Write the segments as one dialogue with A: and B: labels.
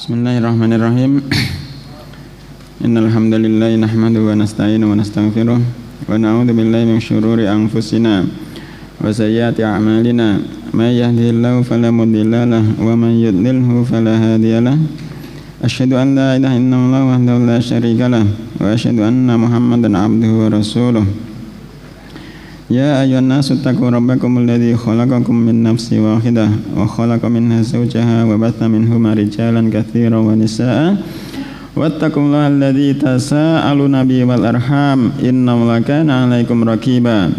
A: Bismillahirrahmanirrahim. Innal hamdalillah nahmaduhu wa nasta'inuhu wa nastaghfiruh wa na'udzu billahi min syururi anfusina wa sayyiati a'malina. May yahdihillahu fala mudilla lahu wa man yudlilhu fala hadiya lahu. Asyhadu an la ilaha illallah wahdahu la syarika lahu wa asyhadu anna Muhammadan 'abduhu wa rasuluh. Ya ayyuhan nasu taqu rabbakumul ladzi khalaqakum min nafsin wahidah wa khalaqa minha zawjaha wa batha minhuma rijalan katsiran wa nisaa'a wattaqullaha alladzi tasaaluna bihi wal arham innallaha kana 'alaikum raqiba.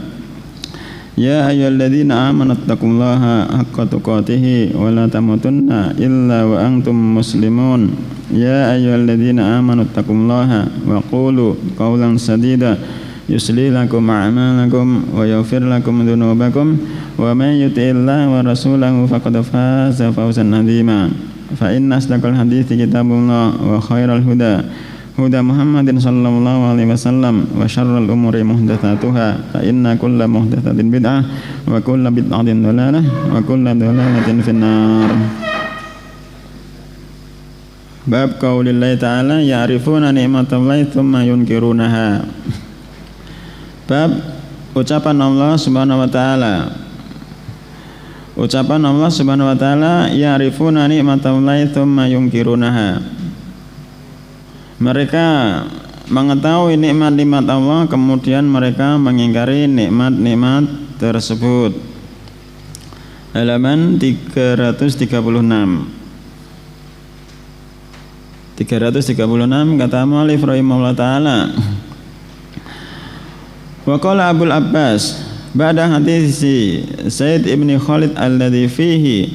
A: Ya ayyuhalladzina amanu taqullaha haqqa tuqatih wa la tamutunna illa wa antum muslimun. Ya ayyuhalladzina amanu taqullaha wa qulu qawlan sadida yusli lakum a'malakum wa yaghfir lakum dhunubakum wa may yuti'illaha wa rasulahu faqad faza fawzan 'azima. Fa inna asdaqal hadithi kitabullah wa khairal huda huda Muhammadin sallallahu alaihi wasallam wa syarrul umuri muhdatsatuha fa inna kulla muhdatsatin bid'ah wa kulla bid'atin dhalalah wa kulla dhalalatin finnar. Bab qaulillahi ta'ala ya'rifuna ni'matallahi tsumma yunkirunaha. Bab ucapan Allah Subhanahu wa taala. Ucapan Allah Subhanahu wa taala ya'rifuna ni'matallahi tsumma yunkirunaha. Mereka mengetahui nikmat-nikmat Allah kemudian mereka mengingkari nikmat-nikmat tersebut. Halaman 336 kata mu'allif rahimahullah ta'ala. Wa qala Abul Abbas ba'da hadisi Said ibn Khalid alladhi fihi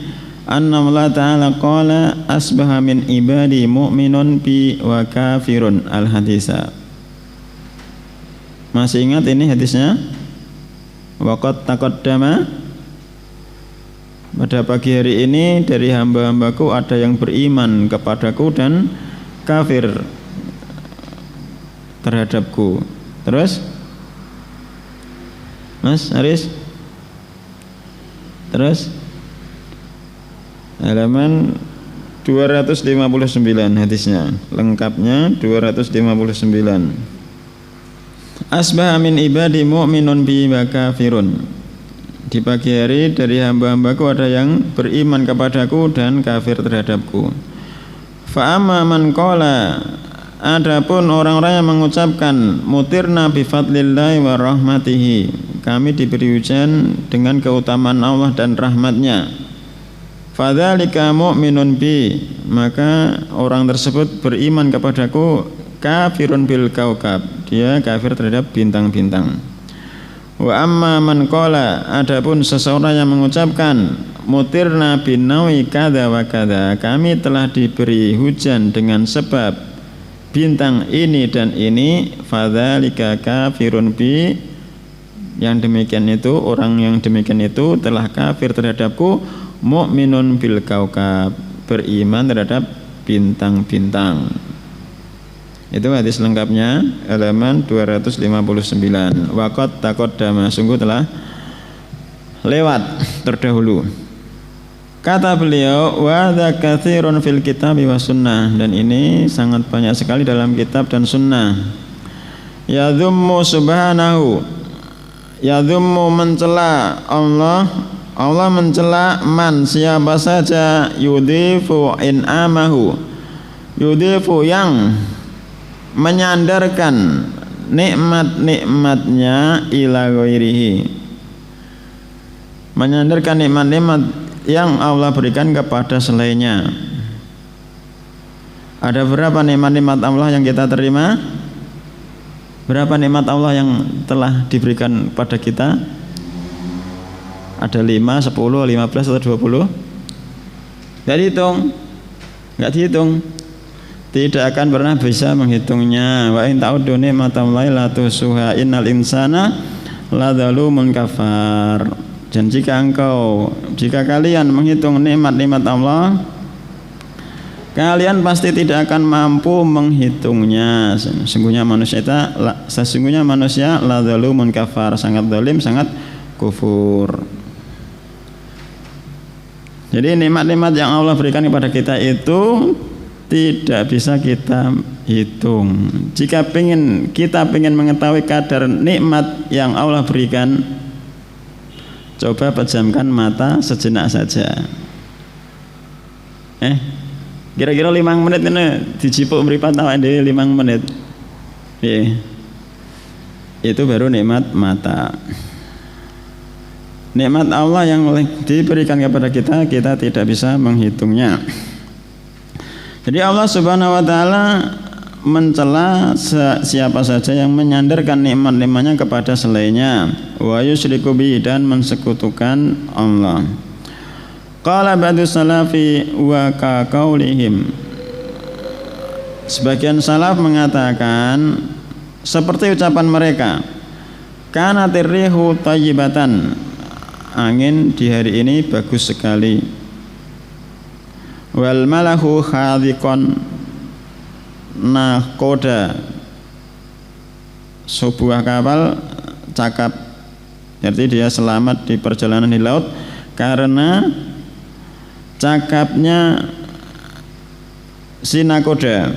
A: anna Allah ta'ala qala asbaha min ibadi mu'minun bi wa kafirun al-hadisa. Masih ingat ini hadisnya? Waqad taqaddama, pada pagi hari ini dari hamba-hambaku ada yang beriman kepadaku dan kafir terhadapku. Terus Mas Aris, terus halaman 259 hadisnya, lengkapnya 259. Asbaha min ibadi mu'minun bi wa kafirun. Di pagi hari dari hamba-hambaku ada yang beriman kepadaku dan kafir terhadapku. Fa amma man qala, adapun orang-orang yang mengucapkan mutirna bi fadlillahi wa rahmatihi, kami diberi hujan dengan keutamaan Allah dan rahmatnya. Fadzalika mu'minun bi, maka orang tersebut beriman kepadaku. Kafirun bil kaukab, dia kafir terhadap bintang-bintang. Wa amma man qala, adapun seseorang yang mengucapkan mutirna binawi kada wa kada, kami telah diberi hujan dengan sebab bintang ini dan ini. Fadzalika kafirun bi, yang demikian itu, orang yang demikian itu telah kafir terhadapku. Mu'minun bil kaukab, beriman terhadap bintang-bintang. Itu hadis lengkapnya halaman 259. Waqad taqaddama, sungguh telah lewat terdahulu. Kata beliau, wa dza katsirun fil kitab wa sunnah, dan ini sangat banyak sekali dalam kitab dan sunnah. Yadhummu subhanahu, yadhummu mencela Allah mencela man, siapa saja, yudhifu in'amahu, yudhifu yang menyandarkan nikmat-nikmatnya ila ghairihi, menyandarkan nikmat-nikmat yang Allah berikan kepada selainnya. Ada berapa nikmat-nikmat Allah yang kita terima? Berapa nikmat Allah yang telah diberikan pada kita? Ada 5, 10, 15 atau 20? Tidak dihitung, enggak dihitung. Tidak akan pernah bisa menghitungnya. Wa in ta'uddu ni'matallahi la tuhsuha innal insana ladzalumun kafar. Dan jika kalian menghitung nikmat-nikmat Allah, kalian pasti tidak akan mampu menghitungnya. Sesungguhnya manusia ladzalumun kafar, sangat zalim, sangat kufur. Jadi nikmat-nikmat yang Allah berikan kepada kita itu tidak bisa kita hitung. Jika kita pengen mengetahui kadar nikmat yang Allah berikan, coba pejamkan mata sejenak saja. Kira-kira 5 menit ini dijipuk mripat awake dhewe 5 menit. Itu baru nikmat mata. Nikmat Allah yang diberikan kepada kita tidak bisa menghitungnya. Jadi Allah Subhanahu wa taala mencela siapa saja yang menyandarkan nikmat-nikmatnya kepada selainnya, wa yusyriku bihi, dan mensekutukan Allah. Qala ba'du salafi wa ka qaulihim. Sebagian salaf mengatakan seperti ucapan mereka, kanatir rihu thayyibatan, angin di hari ini bagus sekali. Wal malahu khadhiqon, nakoda, sebuah kapal cakap, jadi dia selamat di perjalanan di laut karena cakapnya si nakoda.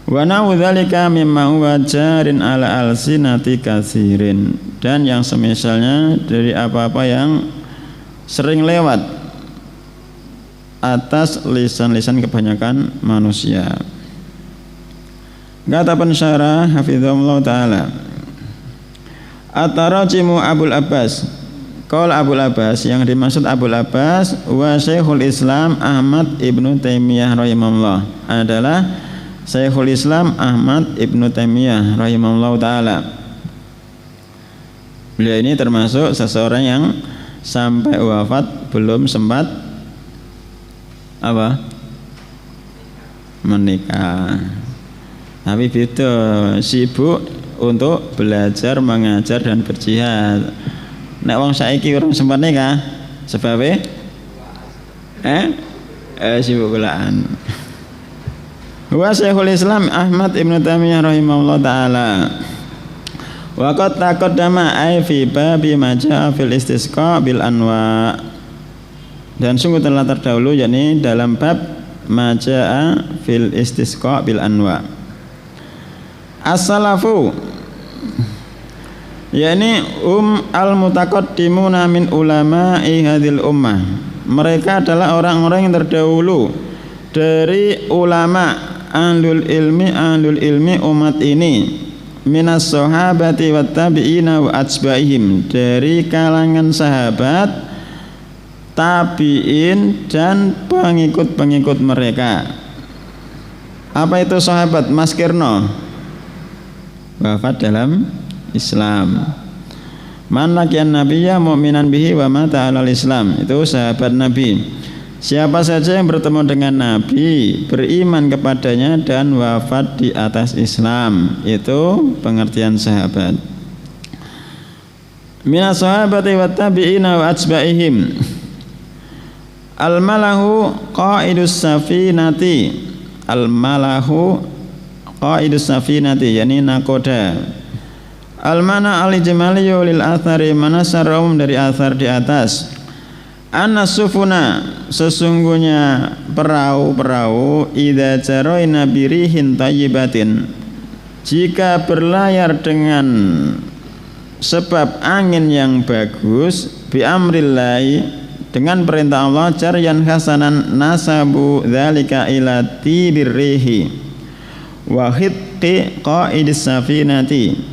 A: Wa na'udzalika mimma huwa jarin ala alsinati katsirin, dan yang semisalnya dari apa-apa yang sering lewat atas lisan-lisan kebanyakan manusia. Kata pensyarah hafizahullah taala, At-Tarajimu Abul Abbas. Qaul Abul Abbas, yang dimaksud Abul Abbas wa Syekhul Islam Ahmad Ibnu Taimiyah rahimahullah, adalah Syekhul Islam Ahmad Ibnu Taimiyah rahimahullah taala. Beliau ini termasuk seseorang yang sampai wafat belum sempat menikah, tapi itu sibuk untuk belajar, mengajar, dan berjihad. Nek wong saiki urung sempat nikah sebabe sibuk gulaan. Wa Syekhul Islam Ahmad Ibnu Taimiyah rahimahullah taala. Wa qad taqaddama ay fi babi ma jaa fil istisqa bil anwa, dan sungguh telah terdahulu yakni dalam bab majaa fil istisqa bil anwa. As-salafu yakni al mutaqaddimuna min ulama'i hadhil ummah, mereka adalah orang-orang yang terdahulu dari ulama ahlul ilmi umat ini, minas sahabati wat tabi'ina wa atsba'ihim, dari kalangan sahabat, tabi'in, dan pengikut-pengikut mereka. Apa itu sahabat? Mas Kirno wafat dalam Islam. Man laqiyan nabiyya mu'minan bihi wa mata 'alal Islam, itu sahabat Nabi. Siapa saja yang bertemu dengan Nabi, beriman kepadanya, dan wafat di atas Islam, itu pengertian sahabat. Minas sahabati wat tabi'ina wa atsba'ihim. Al-malahu qaidus safinati. Al-malahu qaidus safinati, yani nakoda. Al-mana al-ijmaliyu lil athari, mana secara umum dari athar di atas. An-sufuna, sesungguhnya perahu-perahu, idza jaraina birihin thayyibatin, jika berlayar dengan sebab angin yang bagus, bi amrillahi, dengan perintah Allah, jaryan hasanan nasabu dzalika ila tibirrihi wa hitti qaidis safinati.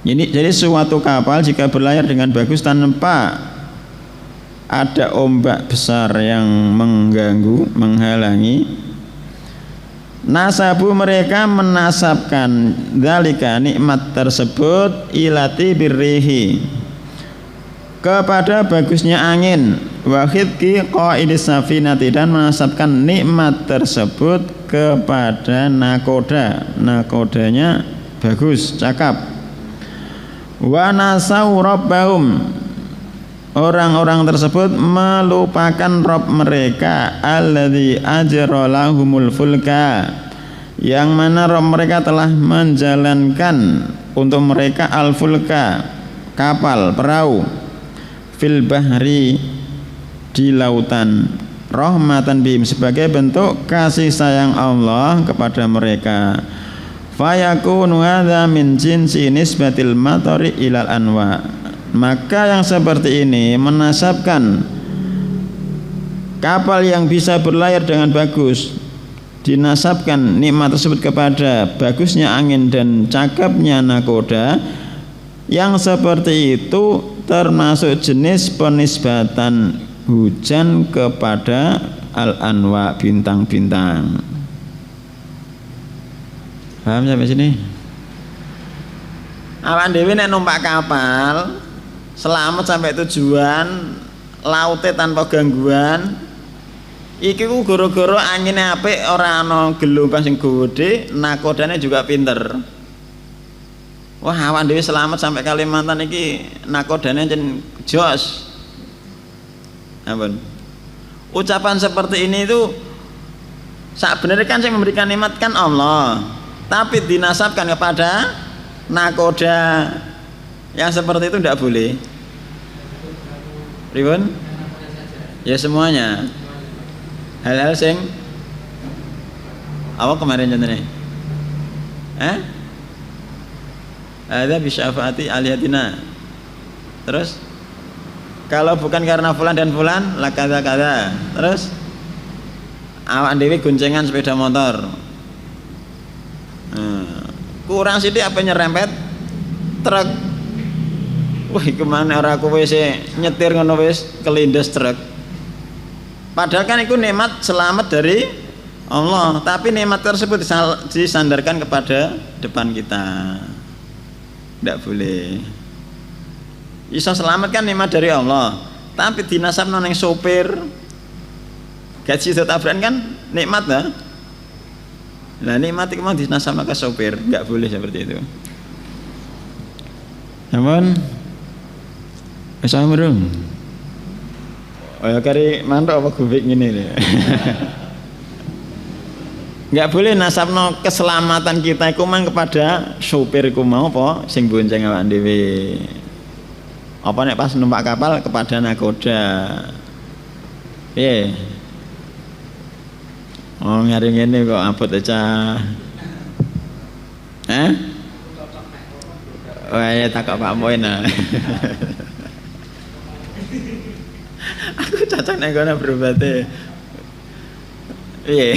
A: Jadi suatu kapal jika berlayar dengan bagus tanpa ada ombak besar yang mengganggu, menghalangi, nasabu, mereka menasabkan dzalika, nikmat tersebut, ila tibirrihi, kepada bagusnya angin, wahidki qaidis safinati, dan menasabkan nikmat tersebut kepada nakoda, nakodanya bagus, cakap. Wa nasau rabbahum, orang-orang tersebut melupakan Rabb mereka, alladzi ajra lahumul fulka, yang mana Rabb mereka telah menjalankan untuk mereka al-fulka, kapal, perahu, fil bahri, di lautan. rahmatan bihim, sebagai bentuk kasih sayang Allah kepada mereka. Fayakunu hadza min jinsi nisbatil matari ilal anwa. Maka yang seperti ini menasabkan kapal yang bisa berlayar dengan bagus, dinasabkan nikmat tersebut kepada bagusnya angin dan cakepnya nakoda. Yang seperti itu termasuk jenis penisbatan hujan kepada al-anwa, bintang-bintang. Paham sampai sini? Awak dhewe nek numpak kapal selamat sampai tujuan, laute tanpa gangguan, iki ku gara-gara angine apik, ora ana gelombang sing gede, nakodane juga pinter. Wah, awak dhewe selamat sampai Kalimantan iki nakodane jen jos. Ampun. Ucapan seperti ini itu sebenarnya kan yang memberikan nikmat kan Allah, tapi dinasabkan kepada nakoda. Yang seperti itu tidak boleh. Pripun? Ya semuanya. Hal-hal sing apa kemarin contohnya? Ada bisyafaati alihatina. Terus kalau bukan karena fulan dan fulan lah kada. Terus awak dewi goncengan sepeda motor. Kurang sithik apa nyerempet truk. Wah, kemana ora kowe sih nyetir ngono wis kelindes truk. Padahal kan itu nikmat selamat dari Allah, tapi nikmat tersebut disandarkan kepada depan kita. Tidak boleh. Iso selamat kan nikmat dari Allah, tapi dinasabno ning sopir. Gaji tabrakan kan nikmat dah. Nah, nikmat itu mau dinasabno ke sopir, enggak boleh seperti itu. Namun Assalamualaikum. Oh ya kari mantuk apa gubik ngene lho. Enggak boleh nasabno keselamatan kita iku mang kepada sopir iku mau apa sing bonceng awak dhewe. Apa nek pas numpak kapal kepada nakoda. Piye? Oh nyari ngene kok abot aja. Oh ya takok Pak Moin. Aku cocok nek kono berobate. Iya.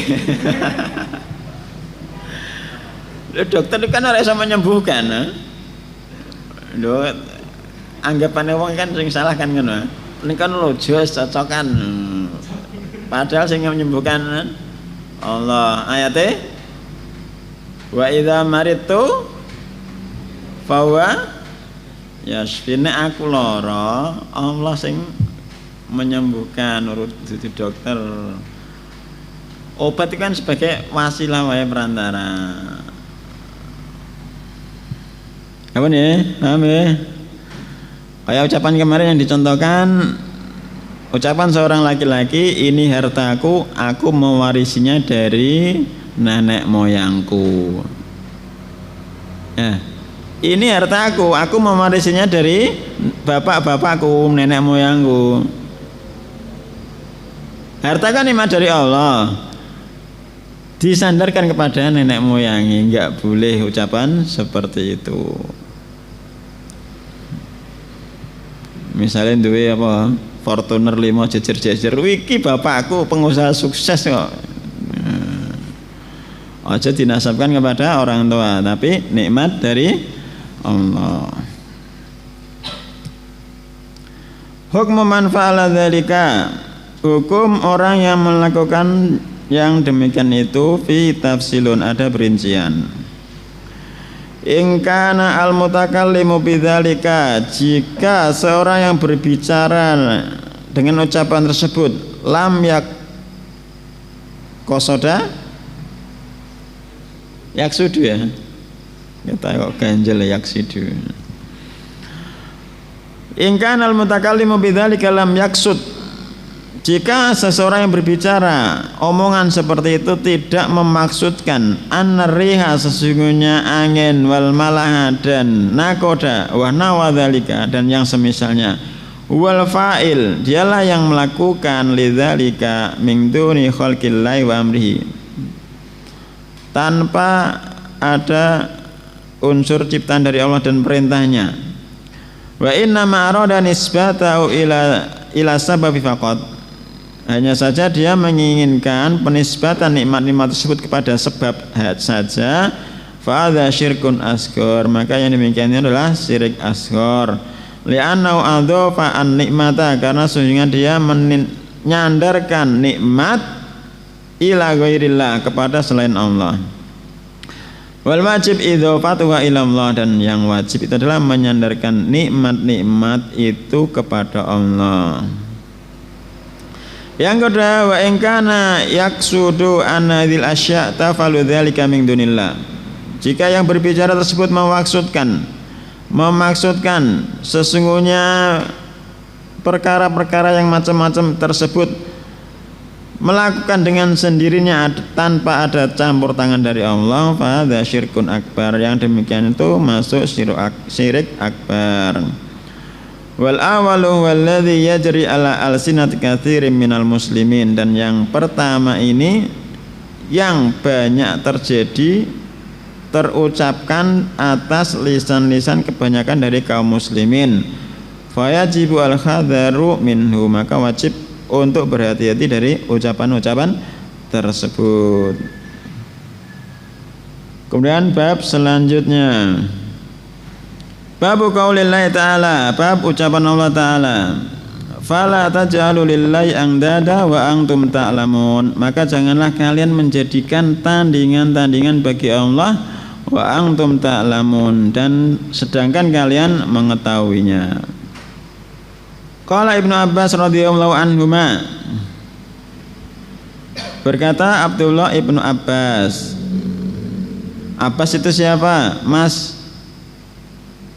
A: Dokter itu kan ora iso menyembuhkan. Lho anggapane wong kan sing salah kan ngono. Ning kan lho jos cocokan. Padahal sing menyembuhkan Allah. Ayate wa idza maritu fawa yasfine, aku lara Allah sing menyembuhkan, urut itu dokter. Obat itu kan sebagai wasilah wae perantara. Apa nih? Paham ya? Kayak ucapan kemarin yang dicontohkan, ucapan seorang laki-laki, ini hartaku, aku mewarisinya dari nenek moyangku. Ini hartaku, aku mewarisinya dari bapak-bapakku, nenek moyangku. Harta kan nikmat dari Allah, disandarkan kepada nenek moyangi. Enggak boleh ucapan seperti itu. Misalnya duwe apa Fortuner 5 jejer-jejer, wiki bapakku pengusaha sukses kok. Aja dinasabkan kepada orang tua, tapi nikmat dari Allah. Hukum man fa'ala dzalika, hukum orang yang melakukan yang demikian itu fi tafsilun, ada perincian. In kana al mutakallimu bidzalika, jika seorang yang berbicara dengan ucapan tersebut lam yak kosoda yaksudu, ya kita kok ganjel yaksudu. In kana al mutakallimu bidzalika lam yaksud, jika seseorang yang berbicara omongan seperti itu tidak memaksudkan an-riha, sesungguhnya angin, wal malaha dan nakoda, wa nawadzalika dan yang semisalnya, wal fa'il, dialah yang melakukan lidzalika min duni khalqillahi wa amrihi, tanpa ada unsur ciptaan dari Allah dan perintahnya. Wa inna ma arada nisbatahu ila sababi faqat, hanya saja dia menginginkan penisbatan nikmat-nikmat tersebut kepada sebab saja. Fa hadza syirkun asghar, maka yang demikian ini adalah syirik asghar. Li'annahu adhafa an nikmata, karena sesungguhnya dia menyandarkan nikmat ila ghairillah, kepada selain Allah. Wal wajib idhofatuha ila Allah, dan yang wajib itu adalah menyandarkan nikmat-nikmat itu kepada Allah. Yang kedua, wa in kana yaqsudu anna dzil asya' tafalu dzalika min dunillah, jika yang berbicara tersebut memaksudkan sesungguhnya perkara-perkara yang macam-macam tersebut melakukan dengan sendirinya tanpa ada campur tangan dari Allah, fa hadza syirkun akbar, yang demikian itu masuk syirik akbar. Wal awalu walladzi yajri ala alsinati katsirin minal muslimin, dan yang pertama ini yang banyak terucapkan atas lisan-lisan kebanyakan dari kaum muslimin. Fayajibu al-hadharu minhu, maka wajib untuk berhati-hati dari ucapan-ucapan tersebut. Kemudian bab selanjutnya, bab qaulillahi ta'ala, bab ucapan Allah Ta'ala, fala taj'alu lillahi andada wa antum ta'lamun, maka janganlah kalian menjadikan tandingan-tandingan bagi Allah, wa antum ta'lamun, dan sedangkan kalian mengetahuinya. Qala Ibnu Abbas radhiyallahu anhuma, berkata Abdullah Ibnu Abbas. Abbas itu siapa, Mas?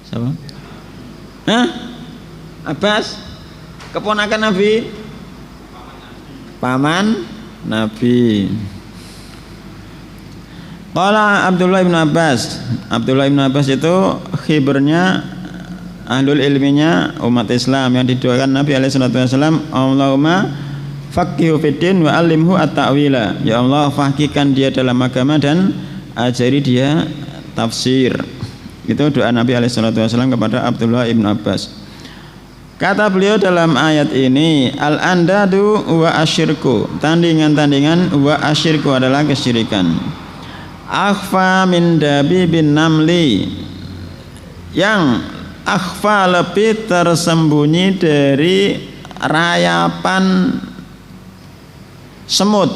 A: Siapa? Hah? Abbas? Keponakan Nabi? Paman Nabi. Qala Abdullah Ibnu Abbas. Abdullah Ibnu Abbas itu khibernya, ahlul ilminya umat Islam yang didoakan Nabi alaihi salatu wasallam, Allahumma faqihu fiddin wa alimhu at-ta'wila, ya Allah faqihkan dia dalam agama dan ajari dia tafsir. Itu doa Nabi alaihi salatu wasallam kepada Abdullah Ibnu Abbas. Kata beliau dalam ayat ini, al-andadu wa asyirku, tandingan-tandingan, wa asyirku adalah kesyirikan. Akhfa min dabibin namli, yang akhfa lebih tersembunyi dari rayapan semut,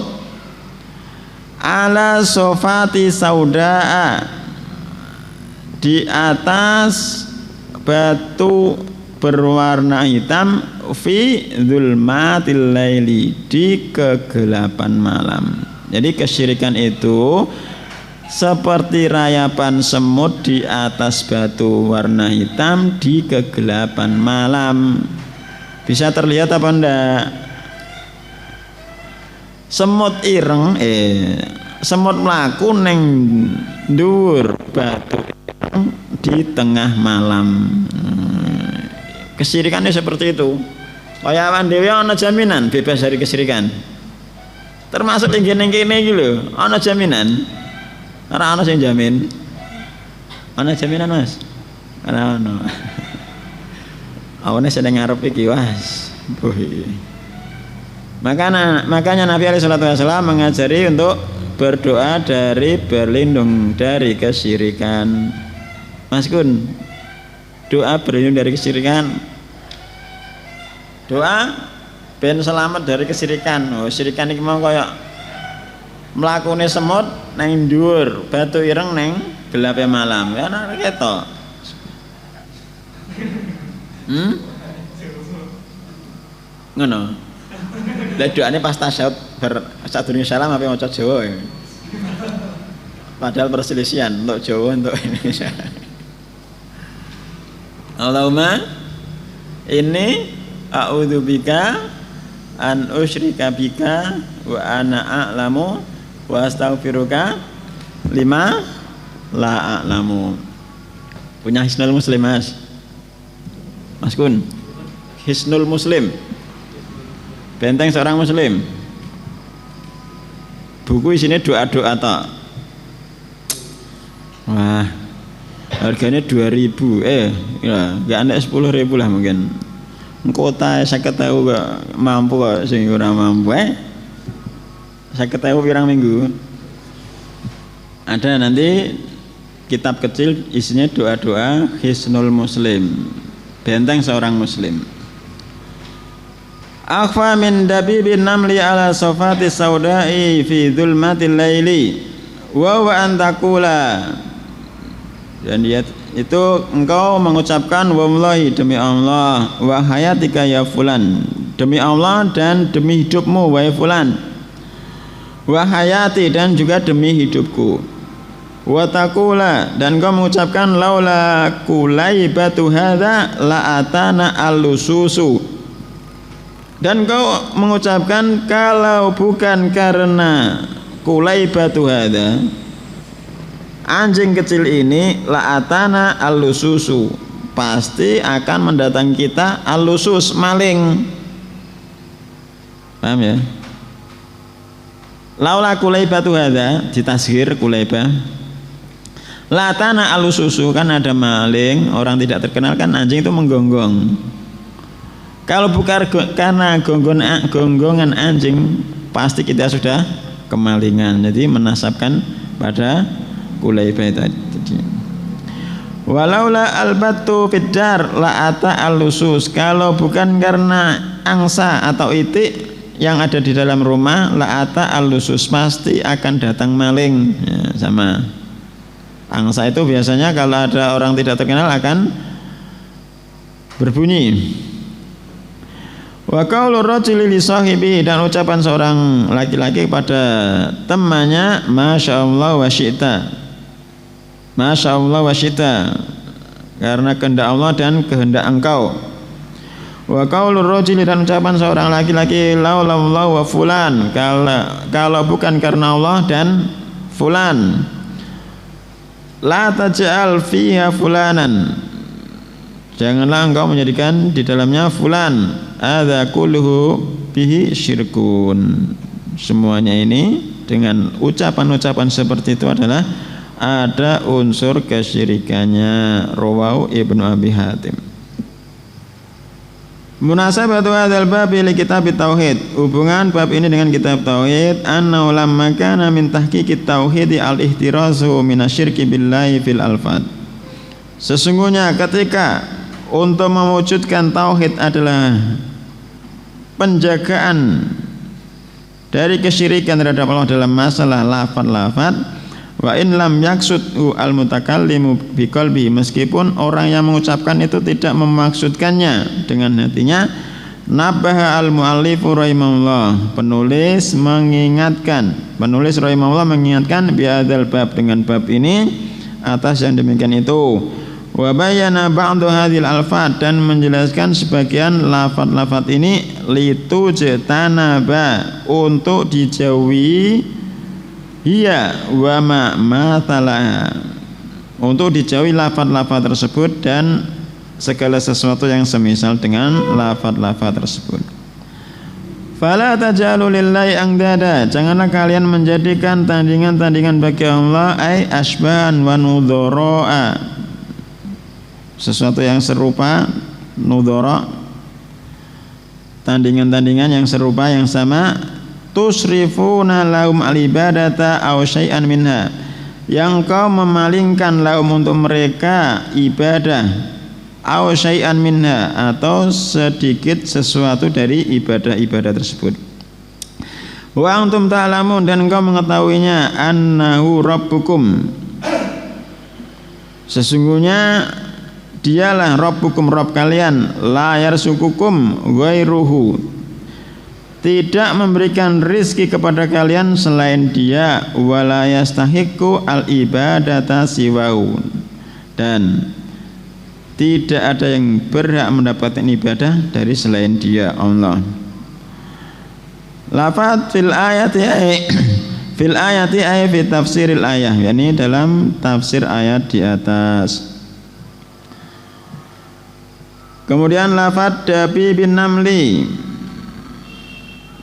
A: ala sofati saudaa, di atas batu berwarna hitam, fi dzulmatil laili, di kegelapan malam. Jadi kesyirikan itu seperti rayapan semut di atas batu warna hitam di kegelapan malam. Bisa terlihat apa enggak? Semut ireng, semut mlaku neng dhuwur batu ireng di tengah malam. Kesyirikannya seperti itu. Kaya awan dhewe ana jaminan bebas dari kesyirikan. Termasuk ning kene iki lho, ana jaminan. Ora ana sing jamin. Ana jaminan, Mas? Ora ana. Awane sedang ngarep iki, Mas. Makanya Nabi alaihi salatu wasallam mengajari untuk berdoa dari berlindung dari kesyirikan. Mas Kun, doa berlindung dari kesyirikan. Doa ben selamat dari kesyirikan. Oh, syirikan iki mau kaya mlakune semut nang dhuwur batu ireng nang gelape malam. Ya ana ketok. Ngono. Lah doane pas tasyahud sadurunge salam apa maca Jawa ya. Padahal perselisihan untuk Jawa untuk Indonesia. Allahumma inni a'udzubika an usyrika bika wa ana a'lamu wa astaghfiruka lima la a'lamu. Punya Hisnul Muslim, Mas? Mas Kun? Hisnul Muslim. Benteng seorang muslim. Buku isinya doa-doa tak. Wah, harganya 2.000. Ya, enggak ada 10.000 lah mungkin. Kota saya tahu gak mampu kok sing ora mampu. Saya tahu pirang minggu. Ada nanti kitab kecil isinya doa-doa Hisnul Muslim. Benteng seorang muslim. Akhfa min dabibin namli ala sofati saudai fi dhulmatil laili wa wa antakula. Dan dia itu engkau mengucapkan wallahi demi Allah wa hayatika ya fulan, demi Allah dan demi hidupmu wahai fulan, wa hayati dan juga demi hidupku, wa taqula dan engkau mengucapkan laula kulaibatu hadza la atana al-lususu. Dan kau mengucapkan kalau bukan karena kulaibatu hadza, anjing kecil ini la atana al-lususu, pasti akan mendatangi kita al-lusus, maling. Paham ya? Laula kulaibatu hadza ditashir kulaibah. La atana al-lususu, kan ada maling, orang tidak terkenal kan anjing itu menggonggong. Kalau bukan karena gonggongan anjing, pasti kita sudah kemalingan. Jadi menasabkan pada kulaibah tadi. Walaula albatu fiddar la ata al-lusus, kalau bukan karena angsa atau itik yang ada di dalam rumah, la ata al-lusus, pasti akan datang maling. Ya, sama. Angsa itu biasanya kalau ada orang tidak terkenal akan berbunyi. Wa qaulur rajuli li sahibi, dan ucapan seorang laki-laki kepada temannya, masyaallah wa syi'ta. Masyaallah wa syi'ta, karena kehendak Allah dan kehendak engkau. Wa qaulur rajuli, dan ucapan seorang laki-laki, laulallah wa fulan, kalau bukan karena Allah dan fulan. La taj'al fiha fulanan, janganlah engkau menjadikan di dalamnya fulan. Adza kulluhu bihi syirkun. Semuanya ini dengan ucapan-ucapan seperti itu adalah ada unsur kesyirikannya. Rawahu Ibnu Abi Hatim. Munasabatu hadzal bab li kitab tauhid. Hubungan bab ini dengan kitab tauhid, anna lamma kana min tahqiqit tauhid al-ihtirazu minasyirki billahi fil alfad. Sesungguhnya ketika untuk mewujudkan tauhid adalah penjagaan dari kesyirikan terhadap Allah dalam masalah lafaz-lafaz, wa in lam yaksudhu al-mutakallimu biqalbi, meskipun orang yang mengucapkan itu tidak memaksudkannya dengan hatinya, nabaha al-muallifu rahimahullah, penulis rahimahullah mengingatkan biadzal bab, dengan bab ini atas yang demikian itu. Wa bayyana ba'du hadhil alfat, dan menjelaskan sebagian lafaz-lafaz ini litujtanaba, untuk dijauhi, hiya wa ma mathalah, untuk dijauhi lafaz-lafaz tersebut dan segala sesuatu yang semisal dengan lafaz-lafaz tersebut. Fala taj'alu lillahi andada, janganlah kalian menjadikan tandingan-tandingan bagi Allah, ai asbahan wa nudhara, sesuatu yang serupa, nudhara, tandingan-tandingan yang serupa, yang sama. Tusrifuna lahum al-ibadata aw syai'an minha, yang kau memalingkan lahum untuk mereka ibadah, aw syai'an minha, atau sedikit sesuatu dari ibadah-ibadah tersebut. Wa antum ta'lamun, dan engkau mengetahuinya, annahu rabbukum, sesungguhnya dialah rabbukum, rabb kalian, la yarsukukum ghairuhu, tidak memberikan rizki kepada kalian selain dia, wala yastahiqu al-ibadata siwahu, dan tidak ada yang berhak mendapatkan ibadah dari selain dia, Allah. Lafaz fil ayati ay fi tafsiril ayah, yakni dalam tafsir ayat di atas. Kemudian lafadz Dabi bin Namli.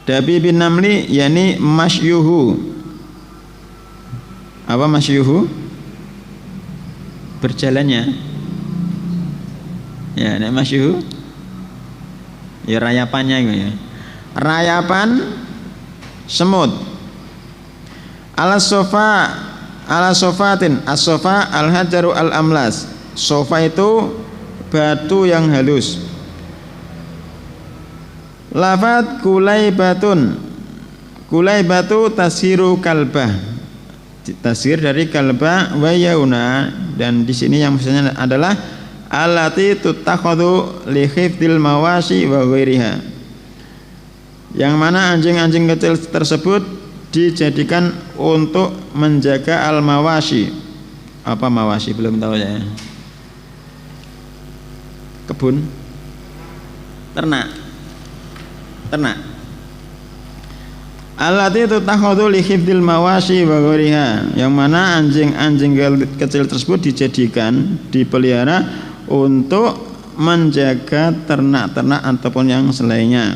A: Dabi bin Namli yakni masyuhu. Apa masyuhu? Berjalannya. Ya, nek masyuhu ya rayapannya gitu ya. Rayapan semut. Ala sofatin. As-sofa al-hajaru al-amlas. Sofa itu batu yang halus. Lafadz kulaibatun. Kulaibatu tashiru kalbah. Tasir dari kalbah wa yauna, dan di sini yang maksudnya adalah allati tutakhadhu li hifdzil mawashi wa ghairiha. Yang mana anjing-anjing kecil tersebut dijadikan untuk menjaga al-mawashi. Apa mawashi? Belum tahu ya. Kebun, ternak. Allati tutakhadhu li hifdzil mawashi wa ghairiha, yang mana anjing-anjing kecil tersebut dijadikan, dipelihara untuk menjaga ternak-ternak ataupun yang selainnya.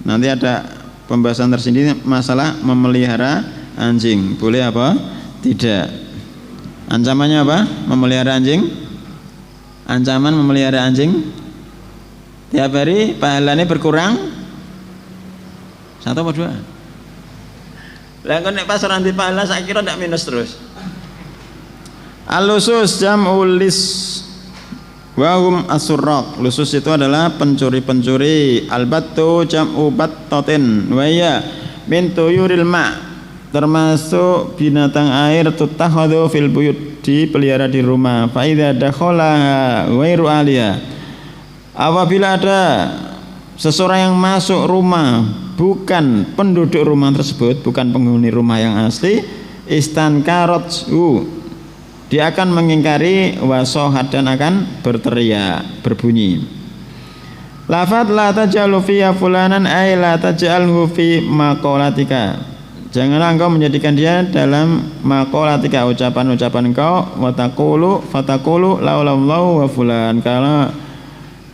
A: Nanti ada pembahasan tersendiri masalah memelihara anjing, boleh apa tidak. Ancamannya apa? Memelihara anjing. Ancaman memelihara anjing, tiap hari pahalanya berkurang 1 atau 2. Lah kok nek pas ora di pahala sak kira ndak minus terus. Al-lusus jam'ul lis wa hum as-surraq. Lusus itu adalah pencuri-pencuri. Al-battu jam'u battatin wa ya min tuyuril ma, termasuk binatang air tutakhadhu fil buyut, dipelihara di rumah. Fa idza dakhala ghairu aliya, apabila ada seseorang yang masuk rumah bukan penduduk rumah tersebut, bukan penghuni rumah yang asli, istankaratu, dia akan mengingkari, wasohat, dan akan berteriak, berbunyi. Lafadz la taj'alu fiya fulanan ay la taj'alhu fi maqalatika, janganlah engkau menjadikan dia dalam maqalatika, ucapan-ucapan engkau. Fataqulu laulallahu wa fulan, kalau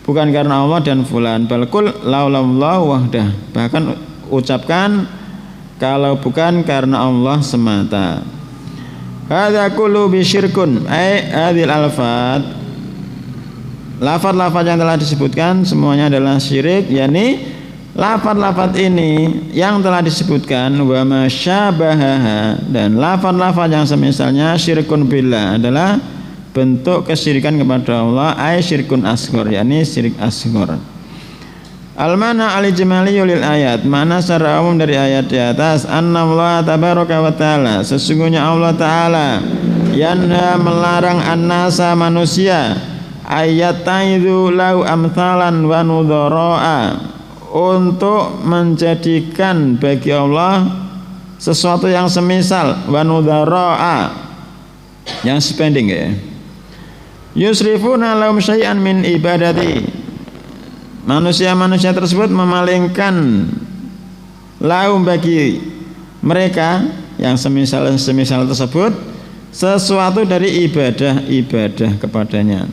A: bukan karena Allah dan fulan, balkul laulallahu wahdah, bahkan ucapkan kalau bukan karena Allah semata. Hadza kullu bisyirkun ay hadhil alfat, lafaz-lafaz yang telah disebutkan semuanya adalah syirik, yakni lafaz-lafaz ini yang telah disebutkan wa masyabahaha, dan lafaz-lafaz yang semisalnya syirkun billah adalah bentuk kesyirikan kepada Allah, ay syirkun asghar, yakni syirik asghar. Al-mana al-ijmali lil ayat, mana secara umum dari ayat di atas, annallaha tabaraka wa taala, sesungguhnya Allah taala yanha, melarang annasa, manusia, ayataidu lau amthalan wa nudhara'a, untuk menjadikan bagi Allah sesuatu yang semisal, wa nudhara'a, yang spending ya. Yusrifuna lahum syai'an min ibadati, manusia-manusia tersebut memalingkan lahum, bagi mereka yang semisal tersebut, sesuatu dari ibadah kepadanya.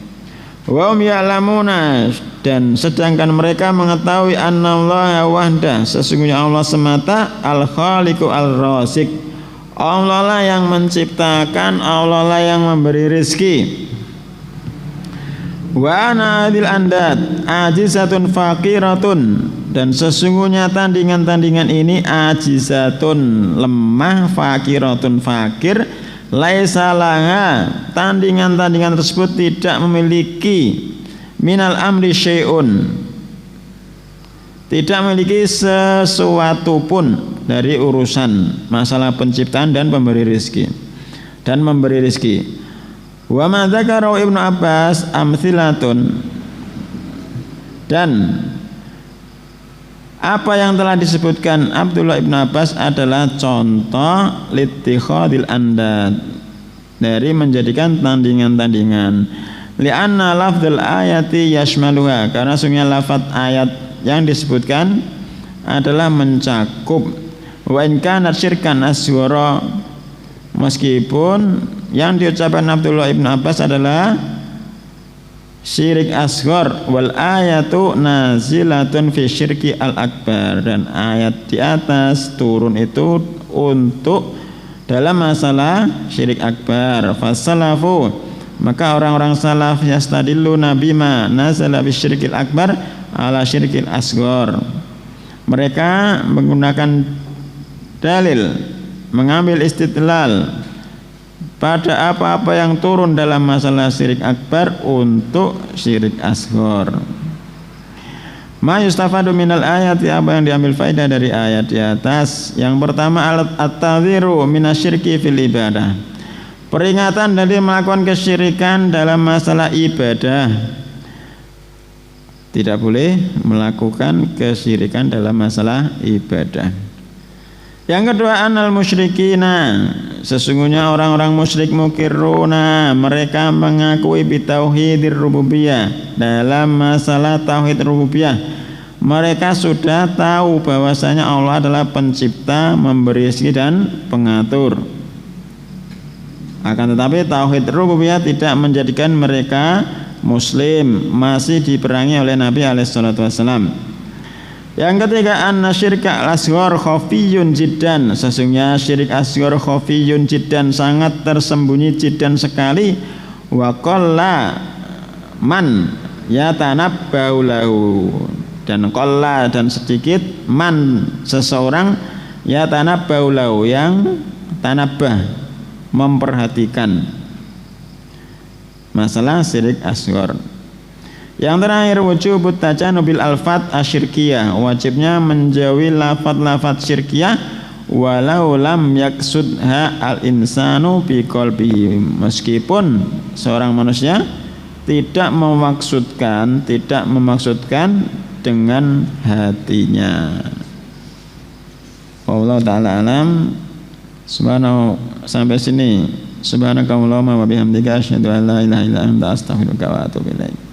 A: Wa hum ya'lamuna, dan sedangkan mereka mengetahui annallaha wahdah, sesungguhnya Allah semata, al-khaliqu al-razik, Allah lah yang menciptakan, Allah lah yang memberi rezeki. Wa ana adil andad ajizatun faqiratun, dan sesungguhnya tandingan-tandingan ini ajizatun, lemah, faqiratun, fakir, laisa laha, tandingan-tandingan tersebut tidak memiliki minal amri syai'un, tidak memiliki sesuatu pun dari urusan masalah penciptaan dan memberi rezeki. Wa ma dzakara Ibnu Abbas amtsilatun, dan apa yang telah disebutkan Abdullah Ibnu Abbas adalah contoh littikhadil andad, dari menjadikan tandingan-tandingan. Li'anna lafdzul ayati yashmaluha, karena sungguhnya lafaz ayat yang disebutkan adalah mencakup. Wa in kana syirkan asghara, meskipun yang diucapkan Abdullah Ibn Abbas adalah syirik asghar, wal ayatu nazilatun fi syirki al akbar, dan ayat di atas turun itu untuk dalam masalah syirik akbar. Fasalafu, maka orang-orang salaf yastadilluna bima nazala bi syirkil akbar ala syirkil asghar. Mereka menggunakan dalil, mengambil istidlal pada apa-apa yang turun dalam masalah syirik akbar untuk syirik asghar. Ma yustafadu minal ayati, apa yang diambil faedah dari ayat di atas. Yang pertama, at-tadhiru minasyirki fil ibadah, peringatan dari melakukan kesyirikan dalam masalah ibadah. Tidak boleh melakukan kesyirikan dalam masalah ibadah. Yang kedua, anal musyrikina, sesungguhnya orang-orang musyrik mukirruna, mereka mengakui bitauhidir rububiyah, dalam masalah tauhid rububiyah mereka sudah tahu bahwasanya Allah adalah pencipta, memberi rezeki dan pengatur. Akan tetapi tauhid rububiyah tidak menjadikan mereka muslim, masih diperangi oleh Nabi SAW. Yang ketiga, anna syirka al-asghar khafiyun jiddan, sesungguhnya syirik asghar khafiyun jiddan, sangat tersembunyi jiddan sekali. Wa qalla man yatanabbahu lahu, dan qalla, dan sedikit, man, seseorang, yatanabbahu lahu, yang tanabbah, memperhatikan masalah syirik asghar. Yang terakhir, wujubut tajanubil alfat asyirkiyah, wajibnya menjauhi lafaz-lafaz syirkiyah walau lam yaksudha al insanu bi qalbihi, meskipun seorang manusia tidak memaksudkan dengan hatinya. Wallahu taala alam. Subhanahu, sampai sini. Subhanakallahumma wa bihamdika asyhadu an la ilaha illa anta astaghfiruka wa atubu ilaik.